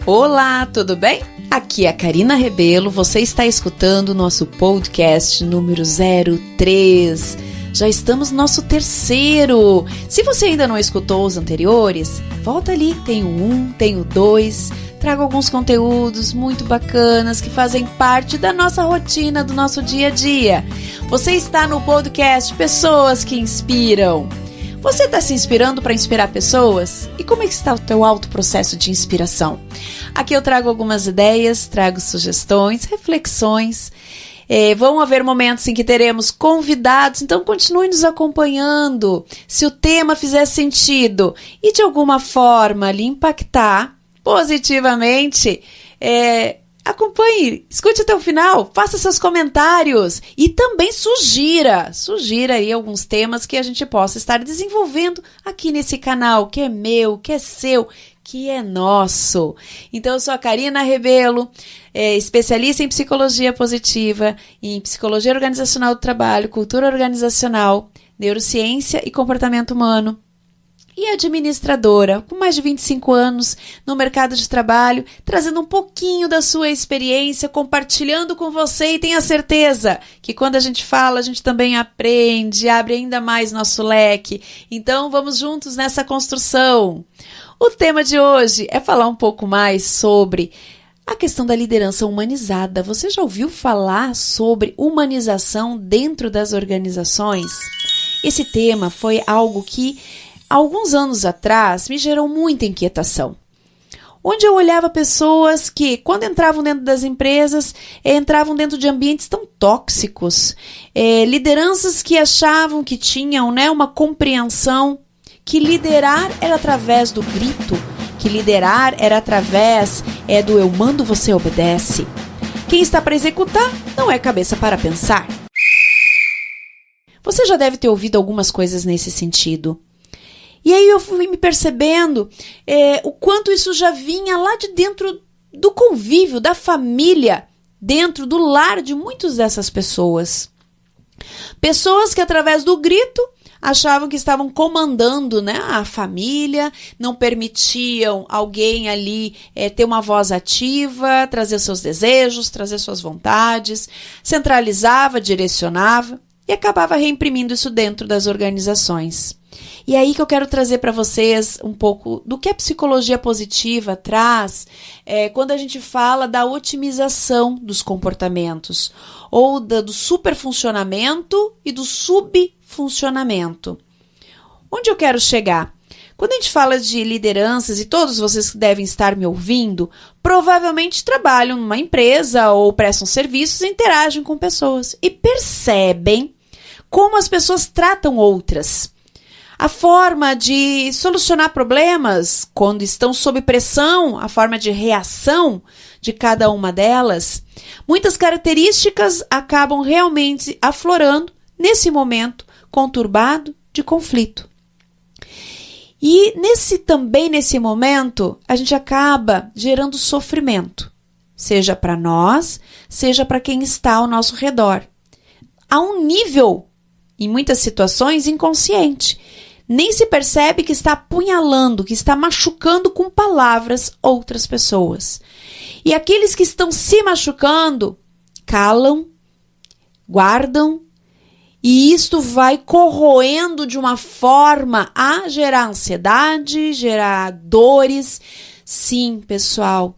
Olá, tudo bem? Aqui é a Karina Rebelo, você está escutando o nosso podcast número 03. Já estamos no nosso terceiro. Se você ainda não escutou os anteriores, volta ali, tem o 1, tem o 2. Trago alguns conteúdos muito bacanas que fazem parte da nossa rotina, do nosso dia a dia. Você está no podcast Pessoas que Inspiram. Você está se inspirando para inspirar pessoas? E como é que está o teu alto processo de inspiração? Aqui eu trago algumas ideias, trago sugestões, reflexões. Vão haver momentos em que teremos convidados, então continue nos acompanhando. Se o tema fizer sentido e de alguma forma lhe impactar positivamente, acompanhe, escute até o final, faça seus comentários e também sugira aí alguns temas que a gente possa estar desenvolvendo aqui nesse canal, que é meu, que é seu, que é nosso. Então eu sou a Karina Rebelo, especialista em psicologia positiva, em psicologia organizacional do trabalho, cultura organizacional, neurociência e comportamento humano. E administradora, com mais de 25 anos no mercado de trabalho, trazendo um pouquinho da sua experiência, compartilhando com você e tenha certeza que quando a gente fala, a gente também aprende, abre ainda mais nosso leque. Então vamos juntos nessa construção. O tema de hoje é falar um pouco mais sobre a questão da liderança humanizada. Você já ouviu falar sobre humanização dentro das organizações? Esse tema foi algo que alguns anos atrás me gerou muita inquietação, onde eu olhava pessoas que, quando entravam dentro das empresas, entravam dentro de ambientes tão tóxicos, lideranças que achavam que tinham uma compreensão que liderar era através do grito, que liderar era através do eu mando, você obedece. Quem está para executar não é cabeça para pensar. Você já deve ter ouvido algumas coisas nesse sentido. E aí eu fui me percebendo o quanto isso já vinha lá de dentro do convívio, da família, dentro do lar de muitas dessas pessoas. Pessoas que através do grito achavam que estavam comandando a família, não permitiam alguém ali ter uma voz ativa, trazer seus desejos, trazer suas vontades, centralizava, direcionava e acabava reimprimindo isso dentro das organizações. E aí que eu quero trazer para vocês um pouco do que a psicologia positiva traz quando a gente fala da otimização dos comportamentos, ou do superfuncionamento e do subfuncionamento. Onde eu quero chegar? Quando a gente fala de lideranças, e todos vocês que devem estar me ouvindo, provavelmente trabalham numa empresa ou prestam serviços e interagem com pessoas e percebem como as pessoas tratam outras. A forma de solucionar problemas quando estão sob pressão, a forma de reação de cada uma delas, muitas características acabam realmente aflorando nesse momento conturbado de conflito. E nesse momento, a gente acaba gerando sofrimento, seja para nós, seja para quem está ao nosso redor. A um nível, em muitas situações, inconsciente. Nem se percebe que está apunhalando, que está machucando com palavras outras pessoas. E aqueles que estão se machucando, calam, guardam, e isto vai corroendo de uma forma a gerar ansiedade, gerar dores. Sim, pessoal,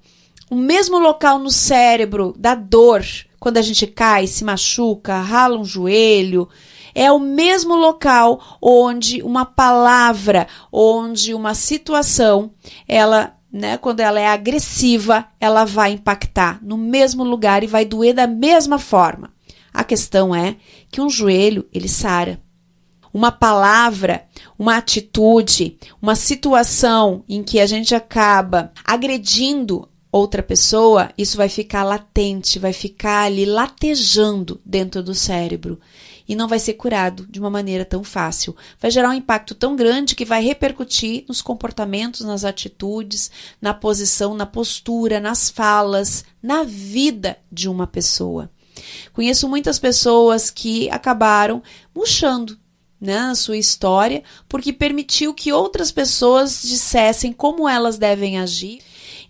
o mesmo local no cérebro da dor, quando a gente cai, se machuca, rala um joelho, é o mesmo local onde uma palavra, onde uma situação, quando ela é agressiva, ela vai impactar no mesmo lugar e vai doer da mesma forma. A questão é que um joelho, ele sara. Uma palavra, uma atitude, uma situação em que a gente acaba agredindo outra pessoa, isso vai ficar latente, vai ficar ali latejando dentro do cérebro. E não vai ser curado de uma maneira tão fácil. Vai gerar um impacto tão grande que vai repercutir nos comportamentos, nas atitudes, na posição, na postura, nas falas, na vida de uma pessoa. Conheço muitas pessoas que acabaram murchando a sua história porque permitiu que outras pessoas dissessem como elas devem agir.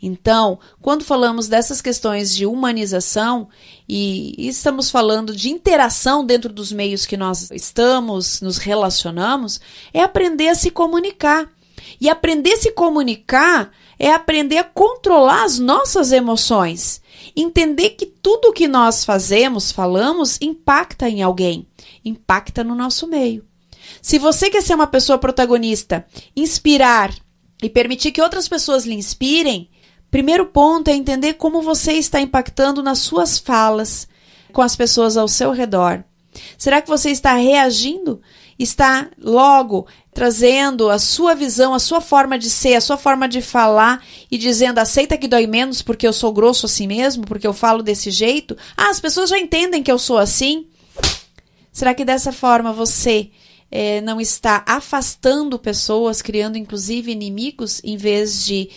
Então, quando falamos dessas questões de humanização e estamos falando de interação dentro dos meios que nós estamos, nos relacionamos, é aprender a se comunicar. E aprender a se comunicar é aprender a controlar as nossas emoções. Entender que tudo o que nós fazemos, falamos, impacta em alguém, impacta no nosso meio. Se você quer ser uma pessoa protagonista, inspirar e permitir que outras pessoas lhe inspirem, primeiro ponto é entender como você está impactando nas suas falas com as pessoas ao seu redor. Será que você está reagindo? Está logo trazendo a sua visão, a sua forma de ser, a sua forma de falar e dizendo aceita que dói menos porque eu sou grosso assim mesmo, porque eu falo desse jeito? Ah, as pessoas já entendem que eu sou assim? Será que dessa forma você não está afastando pessoas, criando inclusive inimigos, em vez de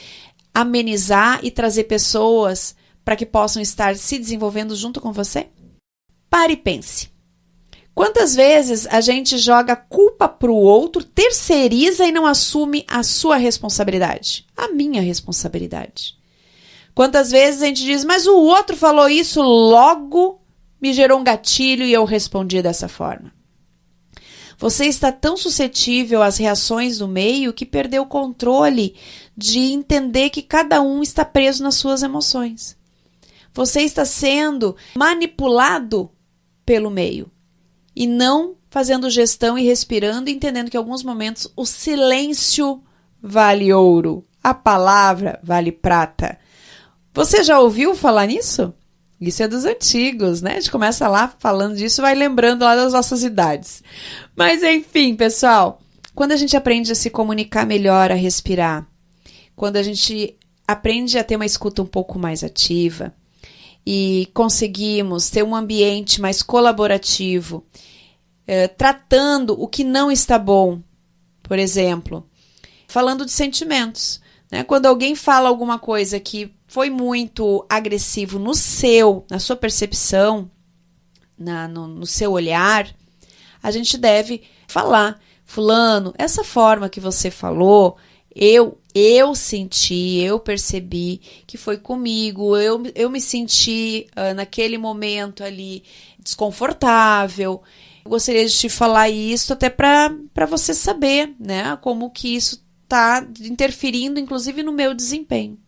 amenizar e trazer pessoas para que possam estar se desenvolvendo junto com você? Pare e pense. Quantas vezes a gente joga culpa para o outro, terceiriza e não assume a sua responsabilidade? A minha responsabilidade. Quantas vezes a gente diz, mas o outro falou isso, logo me gerou um gatilho e eu respondi dessa forma. Você está tão suscetível às reações do meio que perdeu o controle de entender que cada um está preso nas suas emoções. Você está sendo manipulado pelo meio. E não fazendo gestão e respirando, entendendo que em alguns momentos o silêncio vale ouro, a palavra vale prata. Você já ouviu falar nisso? Isso é dos antigos, né? A gente começa lá falando disso, vai lembrando lá das nossas idades. Mas enfim, pessoal, quando a gente aprende a se comunicar melhor, a respirar, quando a gente aprende a ter uma escuta um pouco mais ativa, e conseguimos ter um ambiente mais colaborativo, tratando o que não está bom, por exemplo, falando de sentimentos, né? Quando alguém fala alguma coisa que foi muito agressivo na sua percepção, no seu olhar, a gente deve falar, fulano, essa forma que você falou, eu senti, eu percebi que foi comigo, eu me senti naquele momento ali desconfortável. Eu gostaria de te falar isso até para você saber, né, como que isso está interferindo, inclusive, no meu desempenho.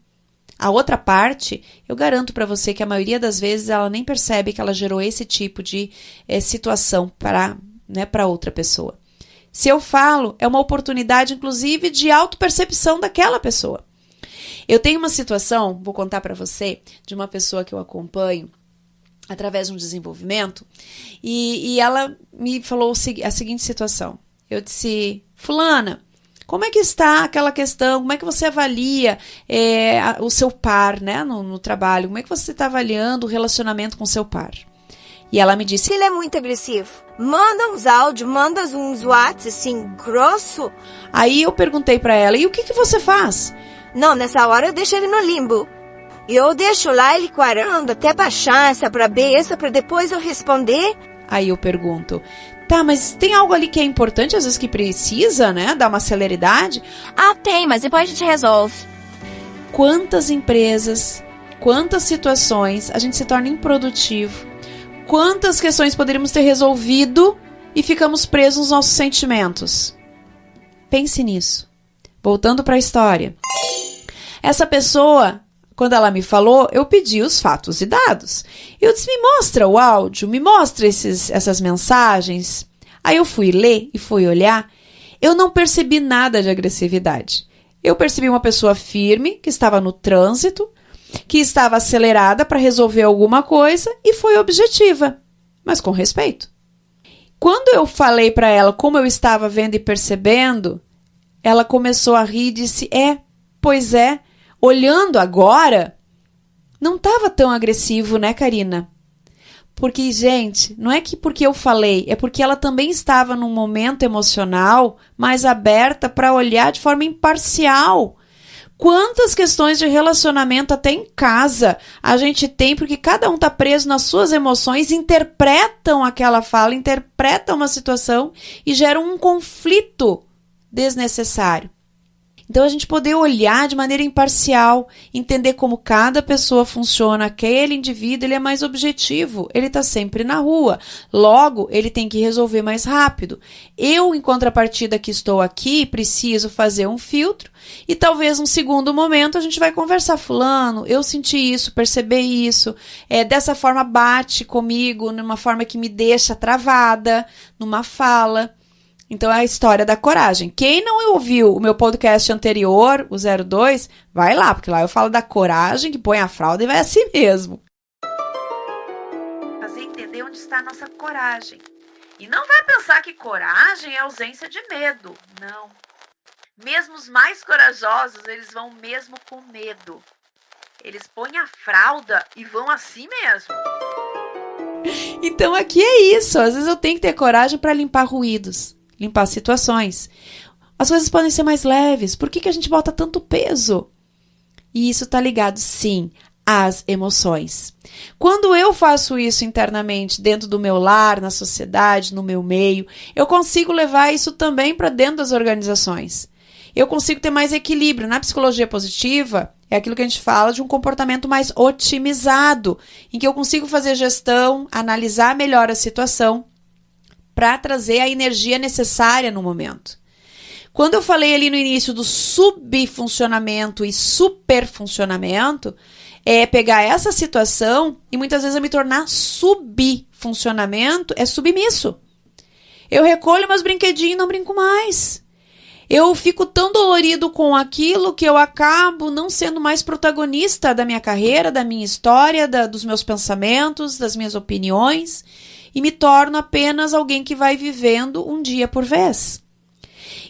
A outra parte, eu garanto para você que a maioria das vezes ela nem percebe que ela gerou esse tipo de situação para outra pessoa. Se eu falo, é uma oportunidade, inclusive, de autopercepção daquela pessoa. Eu tenho uma situação, vou contar para você, de uma pessoa que eu acompanho através de um desenvolvimento, e ela me falou a seguinte situação. Eu disse, fulana, como é que está aquela questão, como é que você avalia o seu par, né, no trabalho? Como é que você está avaliando o relacionamento com o seu par? E ela me disse, ele é muito agressivo. Manda uns áudios, manda uns WhatsApp assim, grosso. Aí eu perguntei pra ela, e o que você faz? Não, nessa hora eu deixo ele no limbo. Eu deixo lá ele quarando até baixar essa pra B, essa pra depois eu responder. Aí eu pergunto, tá, mas tem algo ali que é importante, às vezes que precisa, né, dar uma celeridade? Ah, tem, mas depois a gente resolve. Quantas empresas, quantas situações a gente se torna improdutivo? Quantas questões poderíamos ter resolvido e ficamos presos nos nossos sentimentos? Pense nisso. Voltando para a história. Essa pessoa, quando ela me falou, eu pedi os fatos e dados. Eu disse, me mostra o áudio, me mostra essas mensagens. Aí eu fui ler e fui olhar. Eu não percebi nada de agressividade. Eu percebi uma pessoa firme, que estava no trânsito, que estava acelerada para resolver alguma coisa e foi objetiva, mas com respeito. Quando eu falei para ela como eu estava vendo e percebendo, ela começou a rir e disse, pois é, olhando agora, não estava tão agressivo, né, Karina? Porque, gente, não é que porque eu falei, é porque ela também estava num momento emocional mais aberta para olhar de forma imparcial. Quantas questões de relacionamento até em casa a gente tem porque cada um está preso nas suas emoções, interpretam aquela fala, interpretam uma situação e geram um conflito desnecessário. Então, a gente poder olhar de maneira imparcial, entender como cada pessoa funciona, aquele indivíduo ele é mais objetivo, ele está sempre na rua, logo, ele tem que resolver mais rápido. Eu, em contrapartida que estou aqui, preciso fazer um filtro e talvez num segundo momento a gente vai conversar, fulano, eu senti isso, percebi isso, dessa forma bate comigo, numa forma que me deixa travada, numa fala. Então, é a história da coragem. Quem não ouviu o meu podcast anterior, o 02, vai lá, porque lá eu falo da coragem que põe a fralda e vai assim mesmo. Fazer entender onde está a nossa coragem. E não vai pensar que coragem é ausência de medo. Não. Mesmo os mais corajosos, eles vão mesmo com medo. Eles põem a fralda e vão assim mesmo. Então, aqui é isso. Às vezes eu tenho que ter coragem para limpar ruídos. Limpar situações. As coisas podem ser mais leves. Por que a gente bota tanto peso? E isso está ligado, sim, às emoções. Quando eu faço isso internamente, dentro do meu lar, na sociedade, no meu meio, eu consigo levar isso também para dentro das organizações. Eu consigo ter mais equilíbrio. Na psicologia positiva, é aquilo que a gente fala de um comportamento mais otimizado, em que eu consigo fazer gestão, analisar melhor a situação, para trazer a energia necessária no momento. Quando eu falei ali no início do subfuncionamento e superfuncionamento, é pegar essa situação e muitas vezes eu me tornar subfuncionamento, é submisso. Eu recolho meus brinquedinhos e não brinco mais. Eu fico tão dolorido com aquilo que eu acabo não sendo mais protagonista da minha carreira, da minha história, dos meus pensamentos, das minhas opiniões, e me torno apenas alguém que vai vivendo um dia por vez.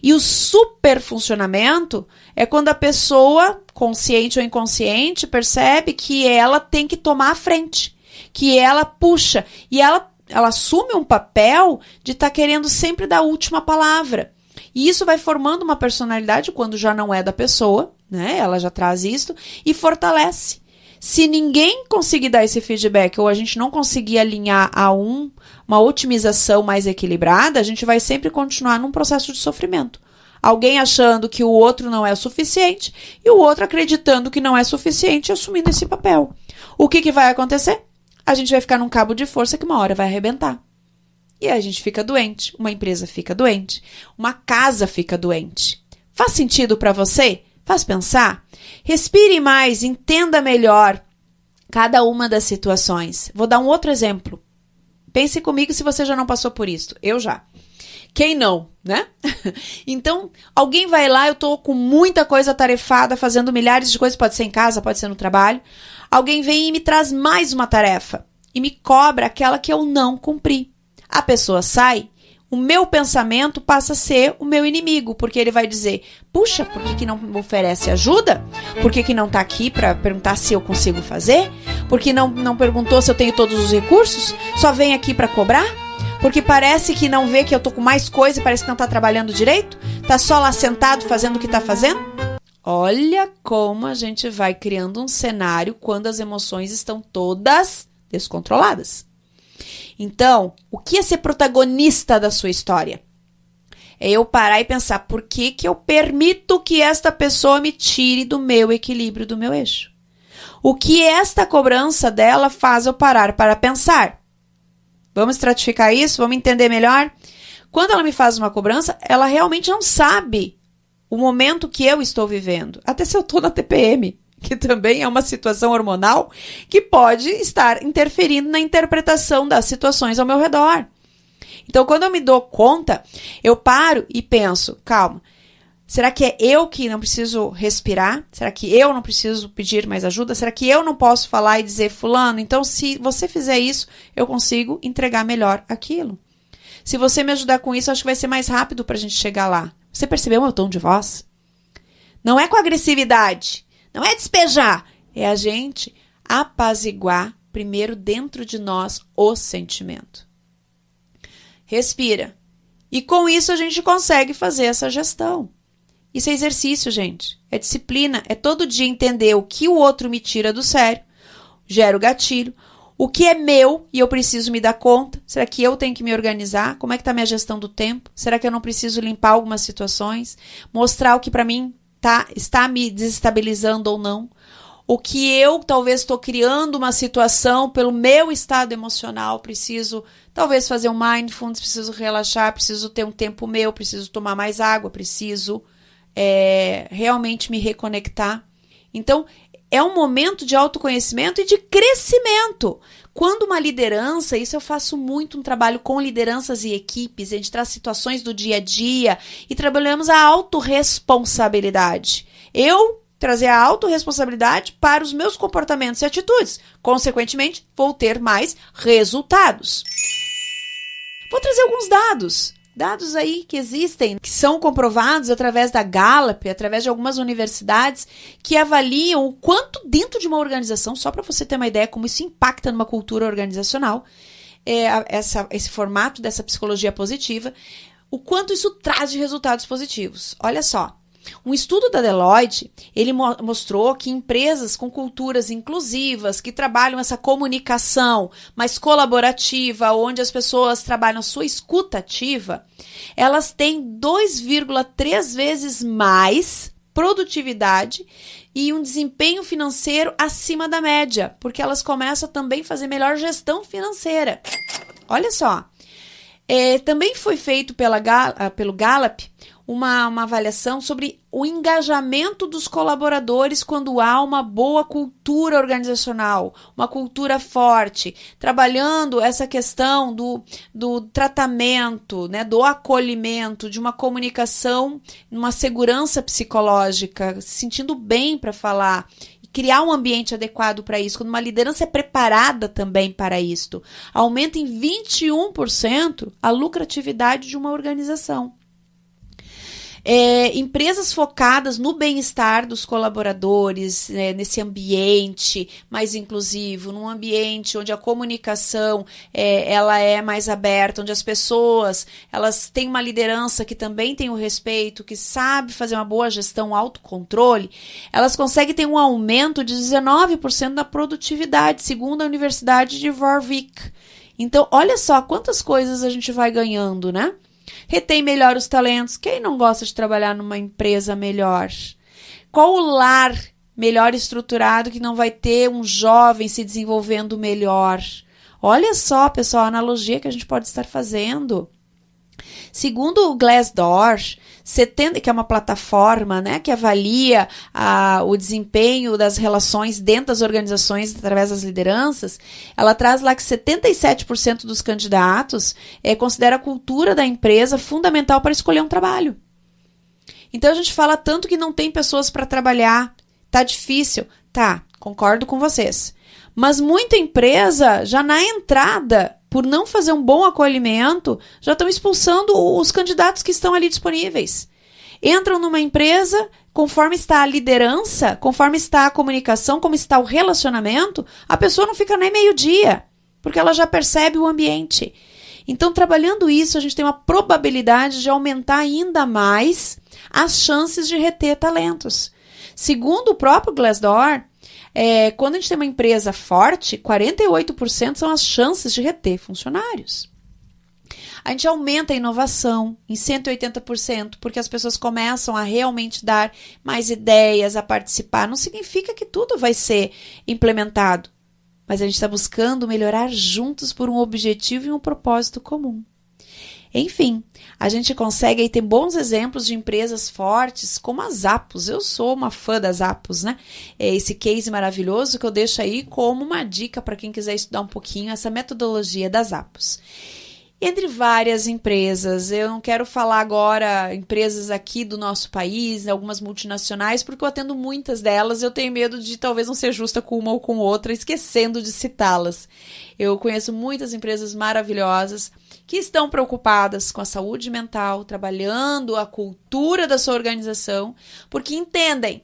E o superfuncionamento é quando a pessoa, consciente ou inconsciente, percebe que ela tem que tomar a frente, que ela puxa, e ela assume um papel de estar querendo sempre dar a última palavra. E isso vai formando uma personalidade quando já não é da pessoa, né? Ela já traz isso e fortalece. Se ninguém conseguir dar esse feedback ou a gente não conseguir alinhar a uma otimização mais equilibrada, a gente vai sempre continuar num processo de sofrimento. Alguém achando que o outro não é o suficiente e o outro acreditando que não é suficiente e assumindo esse papel. O que vai acontecer? A gente vai ficar num cabo de força que uma hora vai arrebentar. E a gente fica doente, uma empresa fica doente, uma casa fica doente. Faz sentido para você? Faz pensar? Respire mais, entenda melhor cada uma das situações. Vou dar um outro exemplo. Pense comigo se você já não passou por isso. Eu já. Quem não, né? Então, alguém vai lá, eu tô com muita coisa atarefada, fazendo milhares de coisas, pode ser em casa, pode ser no trabalho. Alguém vem e me traz mais uma tarefa e me cobra aquela que eu não cumpri. A pessoa sai, o meu pensamento passa a ser o meu inimigo, porque ele vai dizer, puxa, por que não me oferece ajuda? Por que não tá aqui para perguntar se eu consigo fazer? Por que não perguntou se eu tenho todos os recursos? Só vem aqui para cobrar? Porque parece que não vê que eu tô com mais coisa e parece que não tá trabalhando direito? Tá só lá sentado fazendo o que tá fazendo? Olha como a gente vai criando um cenário quando as emoções estão todas descontroladas. Então, o que é ser protagonista da sua história? É eu parar e pensar, por que eu permito que esta pessoa me tire do meu equilíbrio, do meu eixo? O que esta cobrança dela faz eu parar para pensar? Vamos estratificar isso? Vamos entender melhor? Quando ela me faz uma cobrança, ela realmente não sabe o momento que eu estou vivendo. Até se eu estou na TPM, que também é uma situação hormonal que pode estar interferindo na interpretação das situações ao meu redor. Então, quando eu me dou conta, eu paro e penso, calma, será que é eu que não preciso respirar? Será que eu não preciso pedir mais ajuda? Será que eu não posso falar e dizer, fulano, então se você fizer isso, eu consigo entregar melhor aquilo? Se você me ajudar com isso, acho que vai ser mais rápido para a gente chegar lá. Você percebeu o meu tom de voz? Não é com agressividade. Não é despejar, é a gente apaziguar primeiro dentro de nós o sentimento. Respira. E com isso a gente consegue fazer essa gestão. Isso é exercício, gente. É disciplina. É todo dia entender o que o outro me tira do sério, gera o gatilho, o que é meu e eu preciso me dar conta. Será que eu tenho que me organizar? Como é que está a minha gestão do tempo? Será que eu não preciso limpar algumas situações? Mostrar o que para mim está me desestabilizando ou não. O que eu talvez estou criando uma situação pelo meu estado emocional, preciso talvez fazer um mindfulness, preciso relaxar, preciso ter um tempo meu, preciso tomar mais água, preciso realmente me reconectar. Então, é um momento de autoconhecimento e de crescimento. Quando uma liderança, isso eu faço muito um trabalho com lideranças e equipes, a gente traz situações do dia a dia e trabalhamos a autorresponsabilidade. Eu trazer a autorresponsabilidade para os meus comportamentos e atitudes. Consequentemente, vou ter mais resultados. Vou trazer alguns dados. Dados aí que existem, que são comprovados através da Gallup, através de algumas universidades, que avaliam o quanto dentro de uma organização, só para você ter uma ideia como isso impacta numa cultura organizacional, esse formato dessa psicologia positiva, o quanto isso traz de resultados positivos. Olha só. Um estudo da Deloitte, ele mostrou que empresas com culturas inclusivas, que trabalham essa comunicação mais colaborativa, onde as pessoas trabalham a sua escuta ativa, elas têm 2,3 vezes mais produtividade e um desempenho financeiro acima da média, porque elas começam a também fazer melhor gestão financeira. Olha só, também foi feito pelo Gallup uma avaliação sobre o engajamento dos colaboradores quando há uma boa cultura organizacional, uma cultura forte, trabalhando essa questão do tratamento, né, do acolhimento, de uma comunicação, uma segurança psicológica, se sentindo bem para falar, e criar um ambiente adequado para isso, quando uma liderança é preparada também para isto, aumenta em 21% a lucratividade de uma organização. Empresas focadas no bem-estar dos colaboradores, nesse ambiente mais inclusivo, num ambiente onde a comunicação ela é mais aberta, onde as pessoas elas têm uma liderança que também tem o respeito, que sabe fazer uma boa gestão, autocontrole, elas conseguem ter um aumento de 19% da produtividade, segundo a Universidade de Warwick. Então, olha só quantas coisas a gente vai ganhando, né? Retém melhor os talentos. Quem não gosta de trabalhar numa empresa melhor? Qual o lar melhor estruturado que não vai ter um jovem se desenvolvendo melhor? Olha só, pessoal, a analogia que a gente pode estar fazendo. Segundo o Glassdoor, que é uma plataforma, né, que avalia o desempenho das relações dentro das organizações através das lideranças, ela traz lá que 77% dos candidatos considera a cultura da empresa fundamental para escolher um trabalho. Então a gente fala tanto que não tem pessoas para trabalhar, tá difícil. Tá, concordo com vocês. Mas muita empresa, já na entrada, por não fazer um bom acolhimento, já estão expulsando os candidatos que estão ali disponíveis. Entram numa empresa, conforme está a liderança, conforme está a comunicação, como está o relacionamento, a pessoa não fica nem meio-dia, porque ela já percebe o ambiente. Então, trabalhando isso, a gente tem uma probabilidade de aumentar ainda mais as chances de reter talentos. Segundo o próprio Glassdoor, quando a gente tem uma empresa forte, 48% são as chances de reter funcionários. A gente aumenta a inovação em 180%, porque as pessoas começam a realmente dar mais ideias, a participar. Não significa que tudo vai ser implementado, mas a gente está buscando melhorar juntos por um objetivo e um propósito comum. Enfim, a gente consegue aí ter bons exemplos de empresas fortes, como a Zappos. Eu sou uma fã da Zappos, né? Esse case maravilhoso que eu deixo aí como uma dica para quem quiser estudar um pouquinho essa metodologia da Zappos. Entre várias empresas, eu não quero falar agora empresas aqui do nosso país, algumas multinacionais, porque eu atendo muitas delas, eu tenho medo de talvez não ser justa com uma ou com outra, esquecendo de citá-las. Eu conheço muitas empresas maravilhosas que estão preocupadas com a saúde mental, trabalhando a cultura da sua organização, porque entendem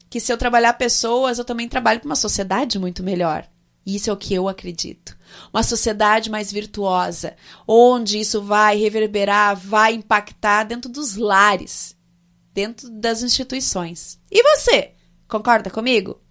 que se eu trabalhar pessoas, eu também trabalho para uma sociedade muito melhor. Isso é o que eu acredito. Uma sociedade mais virtuosa, onde isso vai reverberar, vai impactar dentro dos lares, dentro das instituições. E você? Concorda comigo?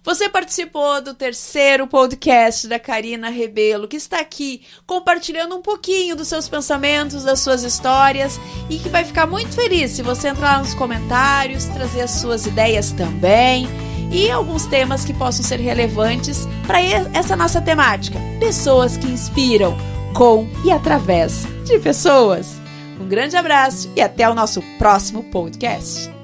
Você participou do 3º podcast da Karina Rebelo, que está aqui compartilhando um pouquinho dos seus pensamentos, das suas histórias, e que vai ficar muito feliz se você entrar lá nos comentários, trazer as suas ideias também e alguns temas que possam ser relevantes para essa nossa temática. Pessoas que inspiram com e através de pessoas. Um grande abraço e até o nosso próximo podcast.